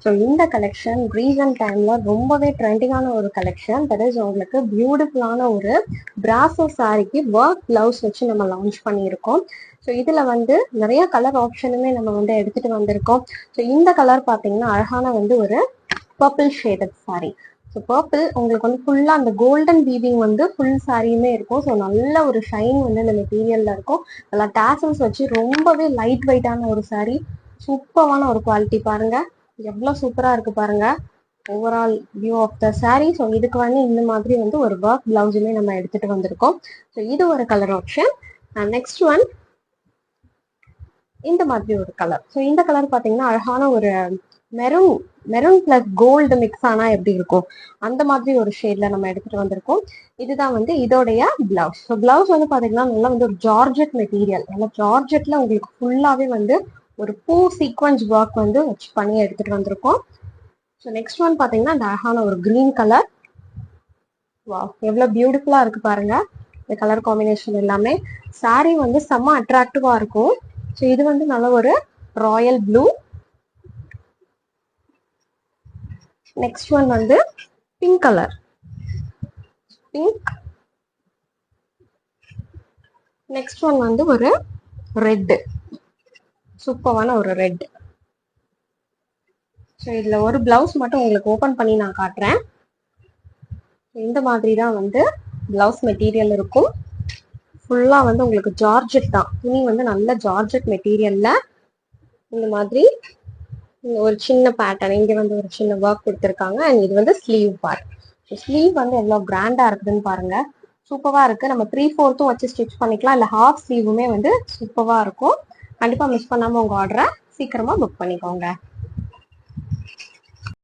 So இந்த collection recent டைம்ல ரொம்பவே ட்ரெண்டிங்கான ஒரு கலெக்ஷன். தட் இஸ் உங்களுக்கு பியூட்டிஃபுல்லான ஒரு பிராசோ சாரிக்கு ஒர்க் பிளவுஸ் வச்சு நம்ம லான்ச் பண்ணியிருக்கோம். ஸோ இதுல வந்து நிறைய கலர் ஆப்ஷனுமே நம்ம வந்து எடுத்துட்டு வந்திருக்கோம். ஸோ இந்த கலர் பார்த்தீங்கன்னா அழகான வந்து ஒரு purple shaded sorry. So purple உங்களுக்கு வந்து ஃபுல்லாக அந்த கோல்டன் வீவிங் வந்து ஃபுல் சாரியுமே இருக்கும். ஸோ நல்ல ஒரு ஷைன் வந்து இந்த மெட்டீரியல்ல இருக்கும். நல்லா டேசல்ஸ் வச்சு ரொம்பவே லைட் வெயிட்டான ஒரு சாரி. சூப்பரான ஒரு குவாலிட்டி பாருங்க, எவ்வளோ சூப்பரா இருக்கு பாருங்க overall view of the sari. So இதுக்கு வந்து இந்த மாதிரி வந்து ஒரு ஒர்க் பிளவுஸுமே நம்ம எடுத்துட்டு வந்திருக்கோம். ஸோ இது ஒரு கலர் ஆப்ஷன். நெக்ஸ்ட் ஒன் இந்த மாதிரி ஒரு கலர். ஸோ இந்த கலர் பார்த்தீங்கன்னா அழகான ஒரு maroon maroon plus gold mix ஆனா எப்படி இருக்கும் அந்த மாதிரி ஒரு ஷேட்ல நம்ம எடுத்துட்டு வந்திருக்கோம். இதுதான் வந்து இதோடைய பிளவுஸ். ஸோ பிளவுஸ் வந்து பாத்தீங்கன்னா நல்லா வந்து ஒரு ஜார்ஜெட் மெட்டீரியல், நல்லா ஜார்ஜெட்ல உங்களுக்கு ஃபுல்லாவே வந்து ஒரு பூ சீக்வன்ஸ் ஒர்க் வந்து வச்சு பண்ணி எடுத்துட்டு வந்திருக்கோம். ஸோ நெக்ஸ்ட் ஒன் பாத்தீங்கன்னா இந்த அழகான ஒரு கிரீன் கலர். வா, எவ்வளவு பியூட்டிஃபுல்லா இருக்கு பாருங்க இந்த கலர் காம்பினேஷன் எல்லாமே. சாரி வந்து செம்ம அட்ராக்டிவா இருக்கும். ஸோ இது வந்து நல்ல ஒரு ராயல் ப்ளூ. நெக்ஸ்ட் ஒன் வந்து pink colour, pink. Next one வந்து ஒரு ரெட், சூப்பரான ஒரு ரெட். ஸோ இதுல ஒரு பிளவுஸ் மட்டும் உங்களுக்கு ஓபன் பண்ணி நான் காட்டுறேன். இந்த மாதிரி தான் வந்து பிளவுஸ் மெட்டீரியல் இருக்கும். ஃபுல்லா வந்து உங்களுக்கு ஜார்ஜெட் தான், துணி வந்து நல்ல ஜார்ஜெட் மெட்டீரியல்ல இந்த மாதிரி ஒரு சின்ன பேட்டர்ன், இங்க வந்து ஒரு சின்ன ஒர்க் கொடுத்துருக்காங்க. அண்ட் இது வந்து ஸ்லீவ் பார்ட். ஸ்லீவ் வந்து எவ்வளவு கிராண்டா இருக்குதுன்னு பாருங்க, சூப்பரா இருக்கு. நம்ம 3/4 வச்சு ஸ்டிச் பண்ணிக்கலாம், இல்ல ஹாஃப் ஸ்லீவுமே வந்து சூப்பரா இருக்கும். கண்டிப்பா மிஸ் பண்ணாம உங்க ஆர்டரை சீக்கிரமா புக் பண்ணிக்கோங்க.